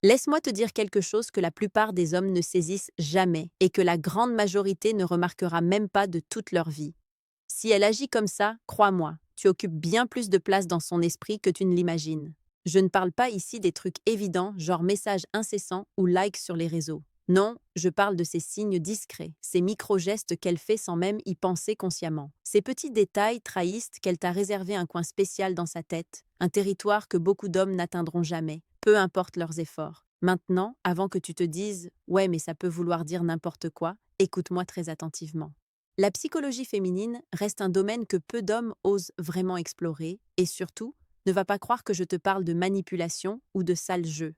Laisse-moi te dire quelque chose que la plupart des hommes ne saisissent jamais et que la grande majorité ne remarquera même pas de toute leur vie. Si elle agit comme ça, crois-moi, tu occupes bien plus de place dans son esprit que tu ne l'imagines. Je ne parle pas ici des trucs évidents, genre messages incessants ou likes sur les réseaux. Non, je parle de ces signes discrets, ces micro-gestes qu'elle fait sans même y penser consciemment. Ces petits détails trahissent qu'elle t'a réservé un coin spécial dans sa tête, un territoire que beaucoup d'hommes n'atteindront jamais, peu importe leurs efforts. Maintenant, avant que tu te dises « ouais, mais ça peut vouloir dire n'importe quoi », écoute-moi très attentivement. La psychologie féminine reste un domaine que peu d'hommes osent vraiment explorer et surtout, ne va pas croire que je te parle de manipulation ou de sale jeu.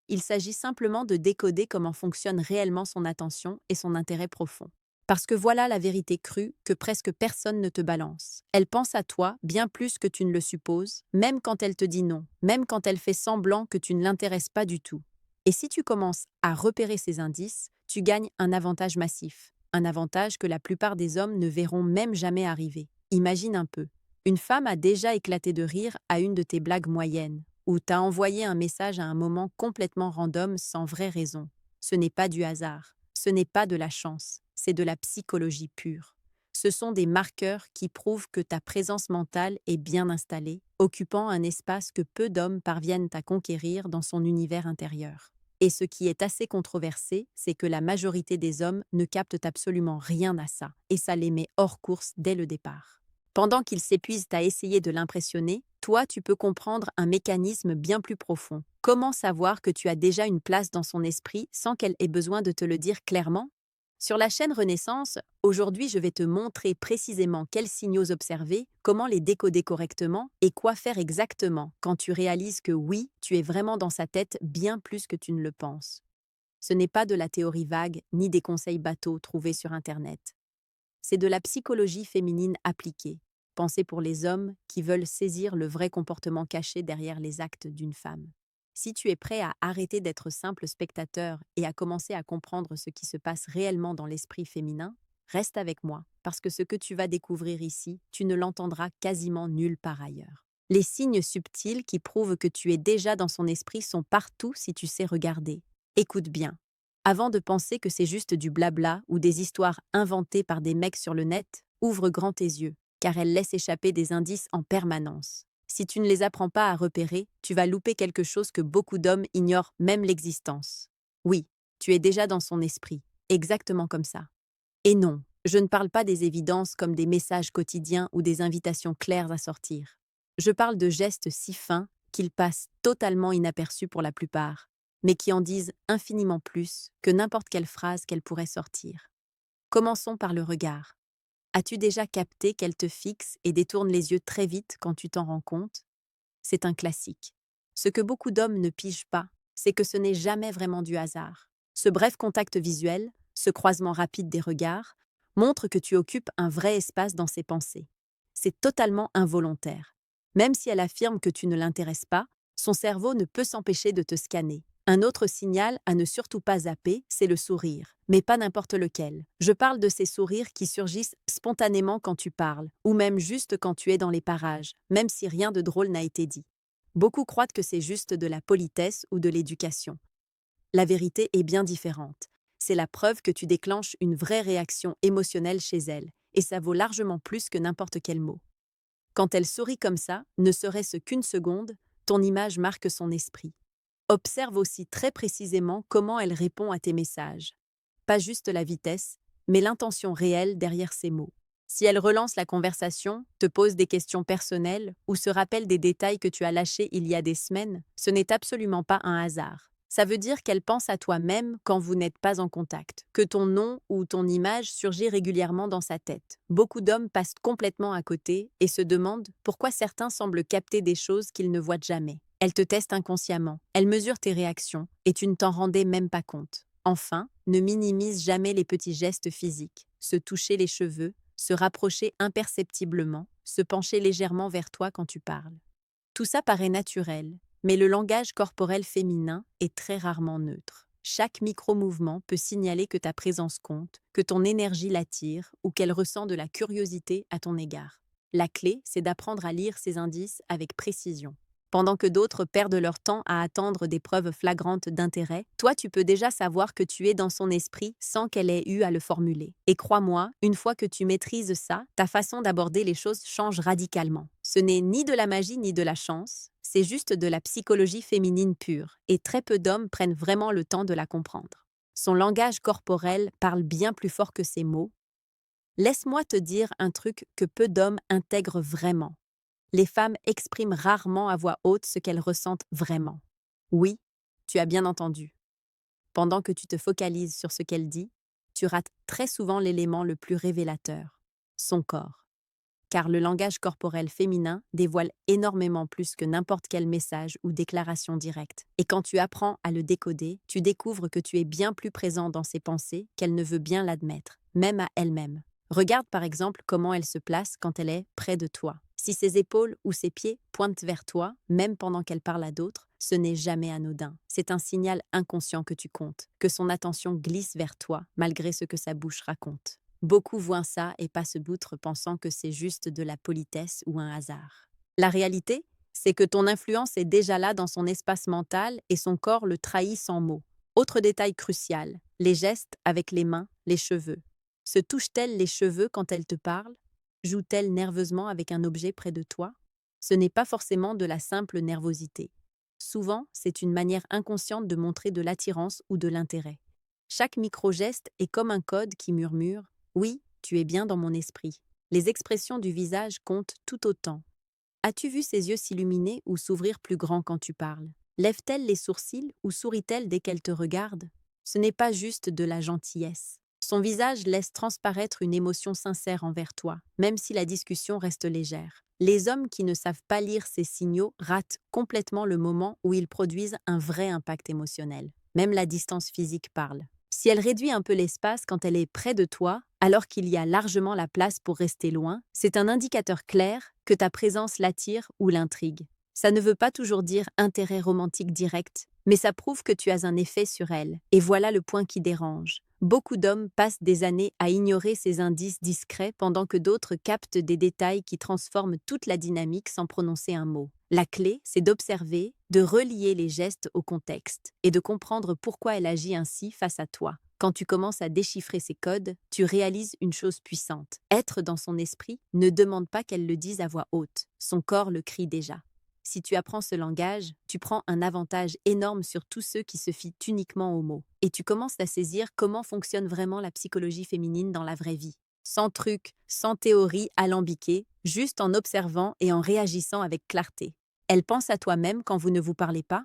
Il s'agit simplement de décoder comment fonctionne réellement son attention et son intérêt profond. Parce que voilà la vérité crue que presque personne ne te balance. Elle pense à toi bien plus que tu ne le supposes, même quand elle te dit non, même quand elle fait semblant que tu ne l'intéresses pas du tout. Et si tu commences à repérer ces indices, tu gagnes un avantage massif. Un avantage que la plupart des hommes ne verront même jamais arriver. Imagine un peu. Une femme a déjà éclaté de rire à une de tes blagues moyennes, ou t'a envoyé un message à un moment complètement random sans vraie raison. Ce n'est pas du hasard, ce n'est pas de la chance, c'est de la psychologie pure. Ce sont des marqueurs qui prouvent que ta présence mentale est bien installée, occupant un espace que peu d'hommes parviennent à conquérir dans son univers intérieur. Et ce qui est assez controversé, c'est que la majorité des hommes ne captent absolument rien à ça, et ça les met hors course dès le départ. Pendant qu'ils s'épuisent à essayer de l'impressionner, toi, tu peux comprendre un mécanisme bien plus profond. Comment savoir que tu as déjà une place dans son esprit sans qu'elle ait besoin de te le dire clairement? Sur la chaîne Renaissance, aujourd'hui je vais te montrer précisément quels signaux observer, comment les décoder correctement et quoi faire exactement quand tu réalises que oui, tu es vraiment dans sa tête bien plus que tu ne le penses. Ce n'est pas de la théorie vague ni des conseils bateaux trouvés sur Internet. C'est de la psychologie féminine appliquée, pensée pour les hommes qui veulent saisir le vrai comportement caché derrière les actes d'une femme. Si tu es prêt à arrêter d'être simple spectateur et à commencer à comprendre ce qui se passe réellement dans l'esprit féminin, reste avec moi, parce que ce que tu vas découvrir ici, tu ne l'entendras quasiment nulle part ailleurs. Les signes subtils qui prouvent que tu es déjà dans son esprit sont partout si tu sais regarder. Écoute bien. Avant de penser que c'est juste du blabla ou des histoires inventées par des mecs sur le net, ouvre grand tes yeux, car elles laissent échapper des indices en permanence. Si tu ne les apprends pas à repérer, tu vas louper quelque chose que beaucoup d'hommes ignorent même l'existence. Oui, tu es déjà dans son esprit, exactement comme ça. Et non, je ne parle pas des évidences comme des messages quotidiens ou des invitations claires à sortir. Je parle de gestes si fins qu'ils passent totalement inaperçus pour la plupart, mais qui en disent infiniment plus que n'importe quelle phrase qu'elle pourrait sortir. Commençons par le regard. As-tu déjà capté qu'elle te fixe et détourne les yeux très vite quand tu t'en rends compte? C'est un classique. Ce que beaucoup d'hommes ne pigent pas, c'est que ce n'est jamais vraiment du hasard. Ce bref contact visuel, ce croisement rapide des regards, montre que tu occupes un vrai espace dans ses pensées. C'est totalement involontaire. Même si elle affirme que tu ne l'intéresses pas, son cerveau ne peut s'empêcher de te scanner. Un autre signal à ne surtout pas zapper, c'est le sourire, mais pas n'importe lequel. Je parle de ces sourires qui surgissent spontanément quand tu parles, ou même juste quand tu es dans les parages, même si rien de drôle n'a été dit. Beaucoup croient que c'est juste de la politesse ou de l'éducation. La vérité est bien différente. C'est la preuve que tu déclenches une vraie réaction émotionnelle chez elle, et ça vaut largement plus que n'importe quel mot. Quand elle sourit comme ça, ne serait-ce qu'une seconde, ton image marque son esprit. Observe aussi très précisément comment elle répond à tes messages. Pas juste la vitesse, mais l'intention réelle derrière ces mots. Si elle relance la conversation, te pose des questions personnelles ou se rappelle des détails que tu as lâchés il y a des semaines, ce n'est absolument pas un hasard. Ça veut dire qu'elle pense à toi même quand vous n'êtes pas en contact, que ton nom ou ton image surgit régulièrement dans sa tête. Beaucoup d'hommes passent complètement à côté et se demandent pourquoi certains semblent capter des choses qu'ils ne voient jamais. Elle te teste inconsciemment, elle mesure tes réactions et tu ne t'en rendais même pas compte. Enfin, ne minimise jamais les petits gestes physiques, se toucher les cheveux, se rapprocher imperceptiblement, se pencher légèrement vers toi quand tu parles. Tout ça paraît naturel, mais le langage corporel féminin est très rarement neutre. Chaque micro-mouvement peut signaler que ta présence compte, que ton énergie l'attire ou qu'elle ressent de la curiosité à ton égard. La clé, c'est d'apprendre à lire ces indices avec précision. Pendant que d'autres perdent leur temps à attendre des preuves flagrantes d'intérêt, toi tu peux déjà savoir que tu es dans son esprit sans qu'elle ait eu à le formuler. Et crois-moi, une fois que tu maîtrises ça, ta façon d'aborder les choses change radicalement. Ce n'est ni de la magie ni de la chance, c'est juste de la psychologie féminine pure, et très peu d'hommes prennent vraiment le temps de la comprendre. Son langage corporel parle bien plus fort que ses mots. Laisse-moi te dire un truc que peu d'hommes intègrent vraiment. Les femmes expriment rarement à voix haute ce qu'elles ressentent vraiment. Oui, tu as bien entendu. Pendant que tu te focalises sur ce qu'elle dit, tu rates très souvent l'élément le plus révélateur, son corps. Car le langage corporel féminin dévoile énormément plus que n'importe quel message ou déclaration directe. Et quand tu apprends à le décoder, tu découvres que tu es bien plus présent dans ses pensées qu'elle ne veut bien l'admettre, même à elle-même. Regarde par exemple comment elle se place quand elle est près de toi. Si ses épaules ou ses pieds pointent vers toi, même pendant qu'elle parle à d'autres, ce n'est jamais anodin. C'est un signal inconscient que tu comptes, que son attention glisse vers toi, malgré ce que sa bouche raconte. Beaucoup voient ça et passent outre pensant que c'est juste de la politesse ou un hasard. La réalité, c'est que ton influence est déjà là dans son espace mental et son corps le trahit sans mots. Autre détail crucial, les gestes avec les mains, les cheveux. Se touche-t-elle les cheveux quand elle te parle? Joue-t-elle nerveusement avec un objet près de toi? Ce n'est pas forcément de la simple nervosité. Souvent, c'est une manière inconsciente de montrer de l'attirance ou de l'intérêt. Chaque micro-geste est comme un code qui murmure « Oui, tu es bien dans mon esprit ». Les expressions du visage comptent tout autant. As-tu vu ses yeux s'illuminer ou s'ouvrir plus grands quand tu parles? Lève-t-elle les sourcils ou sourit-elle dès qu'elle te regarde? Ce n'est pas juste de la gentillesse. Son visage laisse transparaître une émotion sincère envers toi, même si la discussion reste légère. Les hommes qui ne savent pas lire ces signaux ratent complètement le moment où ils produisent un vrai impact émotionnel. Même la distance physique parle. Si elle réduit un peu l'espace quand elle est près de toi, alors qu'il y a largement la place pour rester loin, c'est un indicateur clair que ta présence l'attire ou l'intrigue. Ça ne veut pas toujours dire intérêt romantique direct, mais ça prouve que tu as un effet sur elle. Et voilà le point qui dérange. Beaucoup d'hommes passent des années à ignorer ces indices discrets pendant que d'autres captent des détails qui transforment toute la dynamique sans prononcer un mot. La clé, c'est d'observer, de relier les gestes au contexte et de comprendre pourquoi elle agit ainsi face à toi. Quand tu commences à déchiffrer ces codes, tu réalises une chose puissante. Être dans son esprit ne demande pas qu'elle le dise à voix haute. Son corps le crie déjà. Si tu apprends ce langage, tu prends un avantage énorme sur tous ceux qui se fient uniquement aux mots. Et tu commences à saisir comment fonctionne vraiment la psychologie féminine dans la vraie vie. Sans truc, sans théorie alambiquée, juste en observant et en réagissant avec clarté. Elle pense à toi-même quand vous ne vous parlez pas?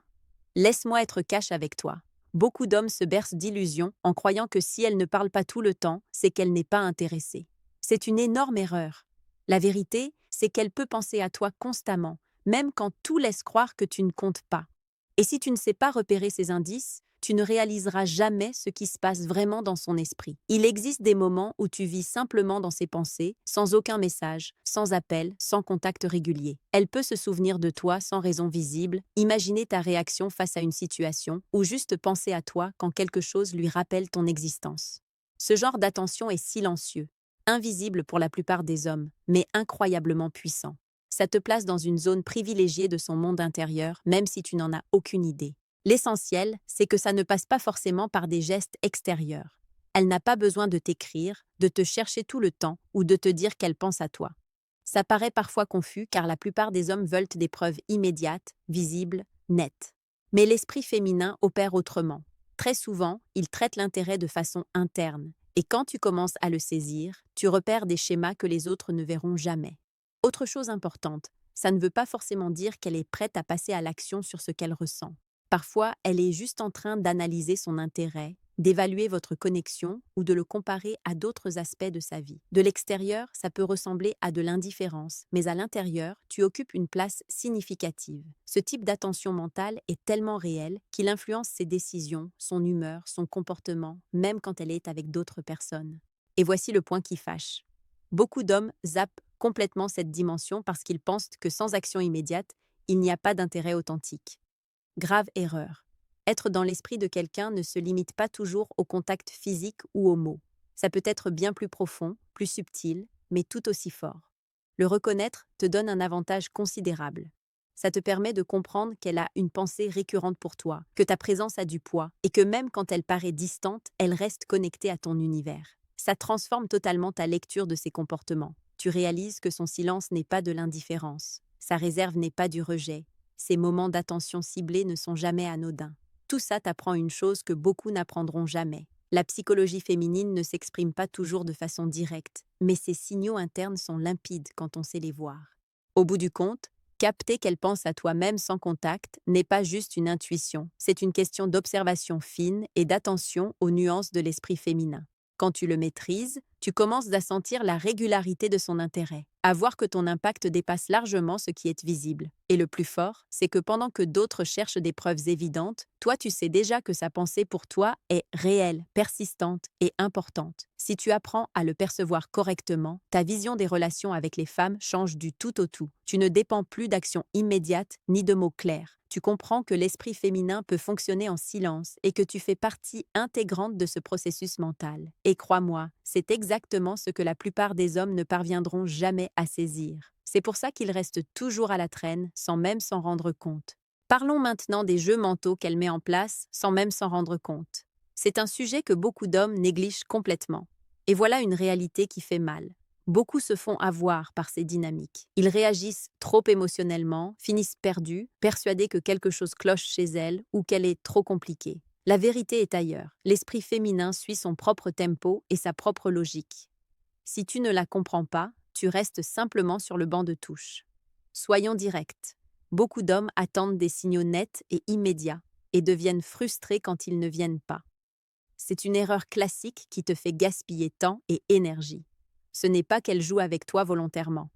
Laisse-moi être cash avec toi. Beaucoup d'hommes se bercent d'illusions en croyant que si elle ne parle pas tout le temps, c'est qu'elle n'est pas intéressée. C'est une énorme erreur. La vérité, c'est qu'elle peut penser à toi constamment, même quand tout laisse croire que tu ne comptes pas. Et si tu ne sais pas repérer ces indices, tu ne réaliseras jamais ce qui se passe vraiment dans son esprit. Il existe des moments où tu vis simplement dans ses pensées, sans aucun message, sans appel, sans contact régulier. Elle peut se souvenir de toi sans raison visible, imaginer ta réaction face à une situation, ou juste penser à toi quand quelque chose lui rappelle ton existence. Ce genre d'attention est silencieux, invisible pour la plupart des hommes, mais incroyablement puissant. Ça te place dans une zone privilégiée de son monde intérieur, même si tu n'en as aucune idée. L'essentiel, c'est que ça ne passe pas forcément par des gestes extérieurs. Elle n'a pas besoin de t'écrire, de te chercher tout le temps ou de te dire qu'elle pense à toi. Ça paraît parfois confus car la plupart des hommes veulent des preuves immédiates, visibles, nettes. Mais l'esprit féminin opère autrement. Très souvent, il traite l'intérêt de façon interne. Et quand tu commences à le saisir, tu repères des schémas que les autres ne verront jamais. Autre chose importante, ça ne veut pas forcément dire qu'elle est prête à passer à l'action sur ce qu'elle ressent. Parfois, elle est juste en train d'analyser son intérêt, d'évaluer votre connexion ou de le comparer à d'autres aspects de sa vie. De l'extérieur, ça peut ressembler à de l'indifférence, mais à l'intérieur, tu occupes une place significative. Ce type d'attention mentale est tellement réel qu'il influence ses décisions, son humeur, son comportement, même quand elle est avec d'autres personnes. Et voici le point qui fâche. Beaucoup d'hommes zappent complètement cette dimension parce qu'ils pensent que sans action immédiate, il n'y a pas d'intérêt authentique. Grave erreur. Être dans l'esprit de quelqu'un ne se limite pas toujours au contact physique ou aux mots. Ça peut être bien plus profond, plus subtil, mais tout aussi fort. Le reconnaître te donne un avantage considérable. Ça te permet de comprendre qu'elle a une pensée récurrente pour toi, que ta présence a du poids, et que même quand elle paraît distante, elle reste connectée à ton univers. Ça transforme totalement ta lecture de ses comportements. Tu réalises que son silence n'est pas de l'indifférence, sa réserve n'est pas du rejet, ses moments d'attention ciblée ne sont jamais anodins. Tout ça t'apprend une chose que beaucoup n'apprendront jamais. La psychologie féminine ne s'exprime pas toujours de façon directe, mais ses signaux internes sont limpides quand on sait les voir. Au bout du compte, capter qu'elle pense à toi-même sans contact n'est pas juste une intuition, c'est une question d'observation fine et d'attention aux nuances de l'esprit féminin. Quand tu le maîtrises, tu commences à sentir la régularité de son intérêt, à voir que ton impact dépasse largement ce qui est visible. Et le plus fort, c'est que pendant que d'autres cherchent des preuves évidentes, toi tu sais déjà que sa pensée pour toi est réelle, persistante et importante. Si tu apprends à le percevoir correctement, ta vision des relations avec les femmes change du tout au tout. Tu ne dépends plus d'actions immédiates ni de mots clairs. Tu comprends que l'esprit féminin peut fonctionner en silence et que tu fais partie intégrante de ce processus mental. Et crois-moi, c'est exactement ce que la plupart des hommes ne parviendront jamais à saisir. C'est pour ça qu'ils restent toujours à la traîne, sans même s'en rendre compte. Parlons maintenant des jeux mentaux qu'elle met en place, sans même s'en rendre compte. C'est un sujet que beaucoup d'hommes négligent complètement. Et voilà une réalité qui fait mal. Beaucoup se font avoir par ces dynamiques. Ils réagissent trop émotionnellement, finissent perdus, persuadés que quelque chose cloche chez elles ou qu'elle est trop compliquée. La vérité est ailleurs. L'esprit féminin suit son propre tempo et sa propre logique. Si tu ne la comprends pas, tu restes simplement sur le banc de touche. Soyons directs. Beaucoup d'hommes attendent des signaux nets et immédiats et deviennent frustrés quand ils ne viennent pas. C'est une erreur classique qui te fait gaspiller temps et énergie. Ce n'est pas qu'elle joue avec toi volontairement.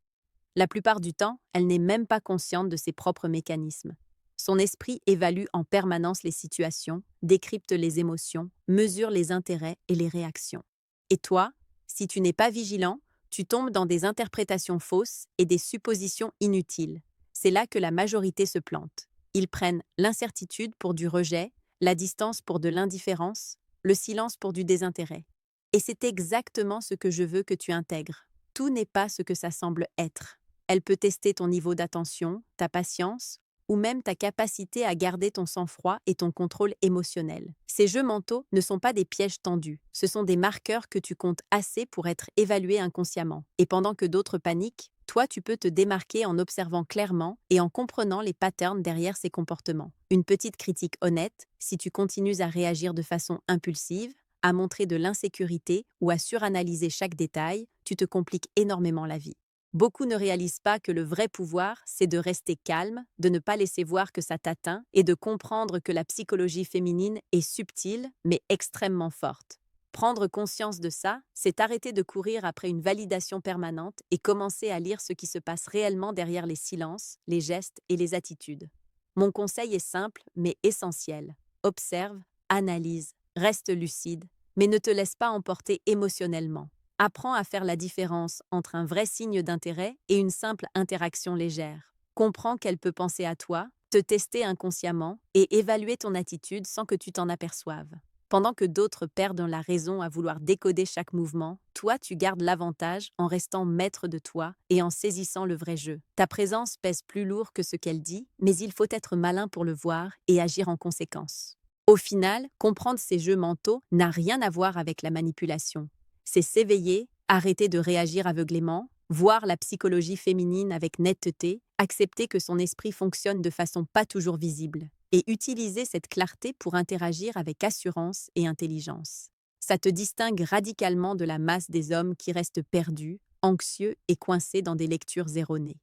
La plupart du temps, elle n'est même pas consciente de ses propres mécanismes. Son esprit évalue en permanence les situations, décrypte les émotions, mesure les intérêts et les réactions. Et toi, si tu n'es pas vigilant, tu tombes dans des interprétations fausses et des suppositions inutiles. C'est là que la majorité se plante. Ils prennent l'incertitude pour du rejet, la distance pour de l'indifférence, le silence pour du désintérêt. Et c'est exactement ce que je veux que tu intègres. Tout n'est pas ce que ça semble être. Elle peut tester ton niveau d'attention, ta patience, ou même ta capacité à garder ton sang-froid et ton contrôle émotionnel. Ces jeux mentaux ne sont pas des pièges tendus, ce sont des marqueurs que tu comptes assez pour être évalués inconsciemment. Et pendant que d'autres paniquent, toi tu peux te démarquer en observant clairement et en comprenant les patterns derrière ces comportements. Une petite critique honnête, si tu continues à réagir de façon impulsive, à montrer de l'insécurité ou à suranalyser chaque détail, tu te compliques énormément la vie. Beaucoup ne réalisent pas que le vrai pouvoir, c'est de rester calme, de ne pas laisser voir que ça t'atteint et de comprendre que la psychologie féminine est subtile, mais extrêmement forte. Prendre conscience de ça, c'est arrêter de courir après une validation permanente et commencer à lire ce qui se passe réellement derrière les silences, les gestes et les attitudes. Mon conseil est simple, mais essentiel. Observe, analyse, reste lucide, mais ne te laisse pas emporter émotionnellement. Apprends à faire la différence entre un vrai signe d'intérêt et une simple interaction légère. Comprends qu'elle peut penser à toi, te tester inconsciemment et évaluer ton attitude sans que tu t'en aperçoives. Pendant que d'autres perdent la raison à vouloir décoder chaque mouvement, toi tu gardes l'avantage en restant maître de toi et en saisissant le vrai jeu. Ta présence pèse plus lourd que ce qu'elle dit, mais il faut être malin pour le voir et agir en conséquence. Au final, comprendre ces jeux mentaux n'a rien à voir avec la manipulation. C'est s'éveiller, arrêter de réagir aveuglément, voir la psychologie féminine avec netteté, accepter que son esprit fonctionne de façon pas toujours visible, et utiliser cette clarté pour interagir avec assurance et intelligence. Ça te distingue radicalement de la masse des hommes qui restent perdus, anxieux et coincés dans des lectures erronées.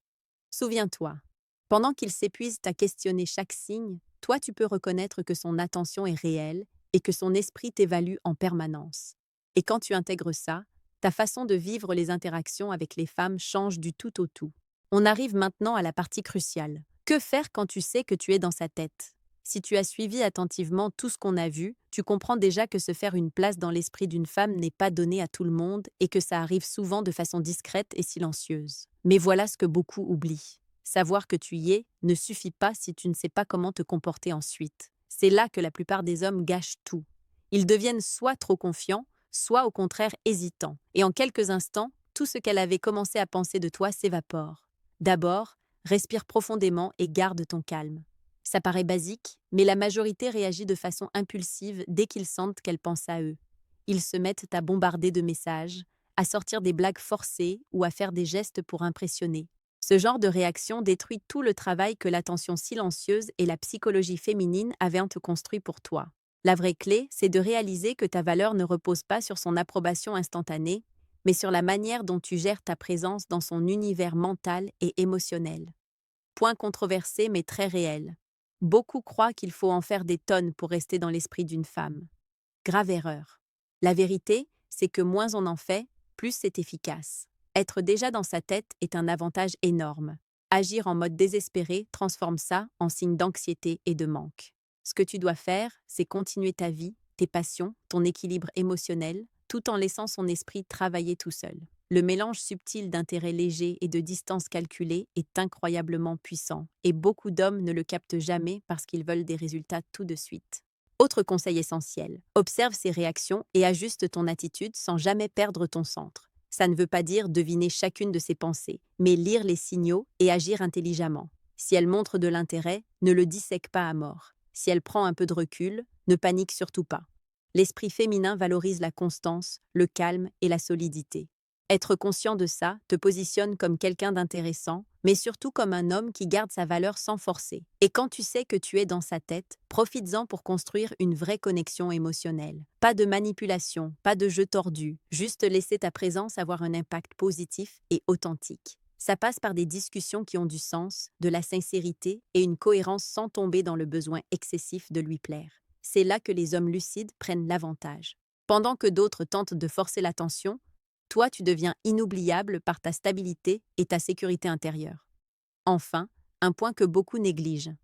Souviens-toi, pendant qu'ils s'épuisent à questionner chaque signe, toi tu peux reconnaître que son attention est réelle et que son esprit t'évalue en permanence. Et quand tu intègres ça, ta façon de vivre les interactions avec les femmes change du tout au tout. On arrive maintenant à la partie cruciale. Que faire quand tu sais que tu es dans sa tête? Si tu as suivi attentivement tout ce qu'on a vu, tu comprends déjà que se faire une place dans l'esprit d'une femme n'est pas donné à tout le monde et que ça arrive souvent de façon discrète et silencieuse. Mais voilà ce que beaucoup oublient. Savoir que tu y es ne suffit pas si tu ne sais pas comment te comporter ensuite. C'est là que la plupart des hommes gâchent tout. Ils deviennent soit trop confiants, soit au contraire hésitants. Et en quelques instants, tout ce qu'elle avait commencé à penser de toi s'évapore. D'abord, Respire profondément et garde ton calme. Ça paraît basique, mais la majorité réagit de façon impulsive dès qu'ils sentent qu'elle pense à eux. Ils se mettent à bombarder de messages, à sortir des blagues forcées ou à faire des gestes pour impressionner. Ce genre de réaction détruit tout le travail que l'attention silencieuse et la psychologie féminine avaient construit pour toi. La vraie clé, c'est de réaliser que ta valeur ne repose pas sur son approbation instantanée, mais sur la manière dont tu gères ta présence dans son univers mental et émotionnel. Point controversé mais très réel. Beaucoup croient qu'il faut en faire des tonnes pour rester dans l'esprit d'une femme. Grave erreur. La vérité, c'est que moins on en fait, plus c'est efficace. Être déjà dans sa tête est un avantage énorme. Agir en mode désespéré transforme ça en signe d'anxiété et de manque. Ce que tu dois faire, c'est continuer ta vie, tes passions, ton équilibre émotionnel, tout en laissant son esprit travailler tout seul. Le mélange subtil d'intérêt léger et de distance calculée est incroyablement puissant, et beaucoup d'hommes ne le captent jamais parce qu'ils veulent des résultats tout de suite. Autre conseil essentiel, observe ses réactions et ajuste ton attitude sans jamais perdre ton centre. Ça ne veut pas dire deviner chacune de ses pensées, mais lire les signaux et agir intelligemment. Si elle montre de l'intérêt, ne le dissèque pas à mort. Si elle prend un peu de recul, ne panique surtout pas. L'esprit féminin valorise la constance, le calme et la solidité. Être conscient de ça te positionne comme quelqu'un d'intéressant, mais surtout comme un homme qui garde sa valeur sans forcer. Et quand tu sais que tu es dans sa tête, profites-en pour construire une vraie connexion émotionnelle. Pas de manipulation, pas de jeu tordu, juste laisser ta présence avoir un impact positif et authentique. Ça passe par des discussions qui ont du sens, de la sincérité et une cohérence sans tomber dans le besoin excessif de lui plaire. C'est là que les hommes lucides prennent l'avantage. Pendant que d'autres tentent de forcer l'attention, toi, tu deviens inoubliable par ta stabilité et ta sécurité intérieure. Enfin, un point que beaucoup négligent.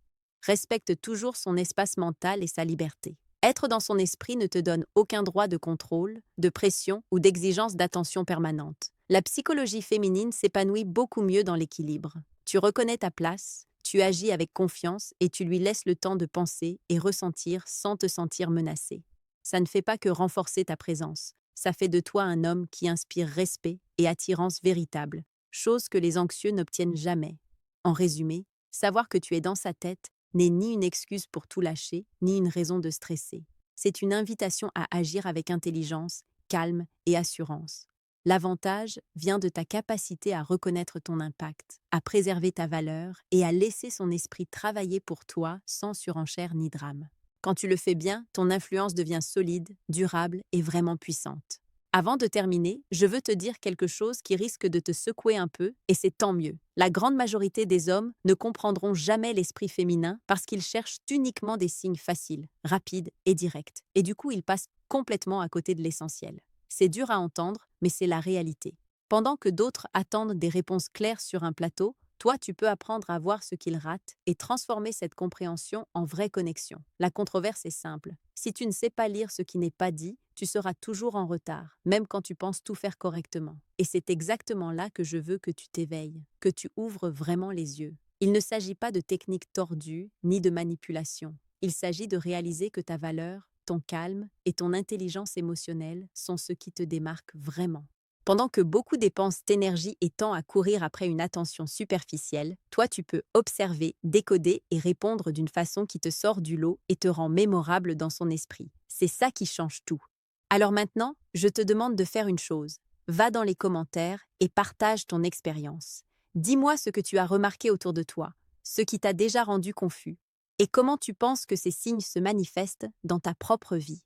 Respecte toujours son espace mental et sa liberté. Être dans son esprit ne te donne aucun droit de contrôle, de pression ou d'exigence d'attention permanente. La psychologie féminine s'épanouit beaucoup mieux dans l'équilibre. Tu reconnais ta place, tu agis avec confiance et tu lui laisses le temps de penser et ressentir sans te sentir menacé. Ça ne fait pas que renforcer ta présence. Ça fait de toi un homme qui inspire respect et attirance véritable, chose que les anxieux n'obtiennent jamais. En résumé, savoir que tu es dans sa tête n'est ni une excuse pour tout lâcher, ni une raison de stresser. C'est une invitation à agir avec intelligence, calme et assurance. L'avantage vient de ta capacité à reconnaître ton impact, à préserver ta valeur et à laisser son esprit travailler pour toi sans surenchère ni drame. Quand tu le fais bien, ton influence devient solide, durable et vraiment puissante. Avant de terminer, je veux te dire quelque chose qui risque de te secouer un peu, et c'est tant mieux. La grande majorité des hommes ne comprendront jamais l'esprit féminin parce qu'ils cherchent uniquement des signes faciles, rapides et directs. Et du coup, ils passent complètement à côté de l'essentiel. C'est dur à entendre, mais c'est la réalité. Pendant que d'autres attendent des réponses claires sur un plateau, toi, tu peux apprendre à voir ce qu'ils ratent et transformer cette compréhension en vraie connexion. La controverse est simple. Si tu ne sais pas lire ce qui n'est pas dit, tu seras toujours en retard, même quand tu penses tout faire correctement. Et c'est exactement là que je veux que tu t'éveilles, que tu ouvres vraiment les yeux. Il ne s'agit pas de techniques tordues ni de manipulation. Il s'agit de réaliser que ta valeur, ton calme et ton intelligence émotionnelle sont ce qui te démarquent vraiment. Pendant que beaucoup dépensent d'énergie et temps à courir après une attention superficielle, toi tu peux observer, décoder et répondre d'une façon qui te sort du lot et te rend mémorable dans son esprit. C'est ça qui change tout. Alors maintenant, je te demande de faire une chose. Va dans les commentaires et partage ton expérience. Dis-moi ce que tu as remarqué autour de toi, ce qui t'a déjà rendu confus, et comment tu penses que ces signes se manifestent dans ta propre vie.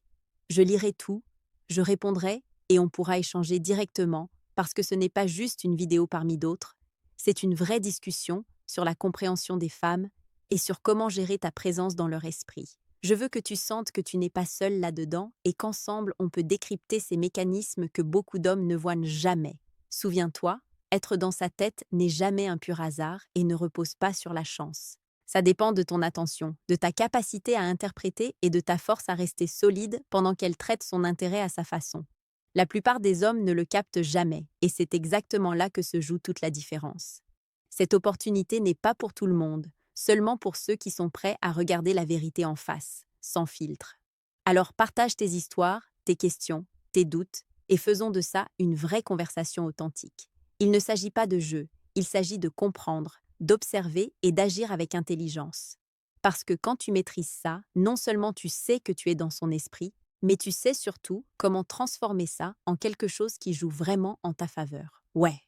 Je lirai tout, je répondrai et on pourra échanger directement parce que ce n'est pas juste une vidéo parmi d'autres, c'est une vraie discussion sur la compréhension des femmes et sur comment gérer ta présence dans leur esprit. Je veux que tu sentes que tu n'es pas seul là-dedans et qu'ensemble on peut décrypter ces mécanismes que beaucoup d'hommes ne voient jamais. Souviens-toi, être dans sa tête n'est jamais un pur hasard et ne repose pas sur la chance. Ça dépend de ton attention, de ta capacité à interpréter et de ta force à rester solide pendant qu'elle traite son intérêt à sa façon. La plupart des hommes ne le captent jamais, et c'est exactement là que se joue toute la différence. Cette opportunité n'est pas pour tout le monde, seulement pour ceux qui sont prêts à regarder la vérité en face, sans filtre. Alors partage tes histoires, tes questions, tes doutes, et faisons de ça une vraie conversation authentique. Il ne s'agit pas de jeu, il s'agit de comprendre, d'observer et d'agir avec intelligence. Parce que quand tu maîtrises ça, non seulement tu sais que tu es dans son esprit, mais tu sais surtout comment transformer ça en quelque chose qui joue vraiment en ta faveur. Ouais.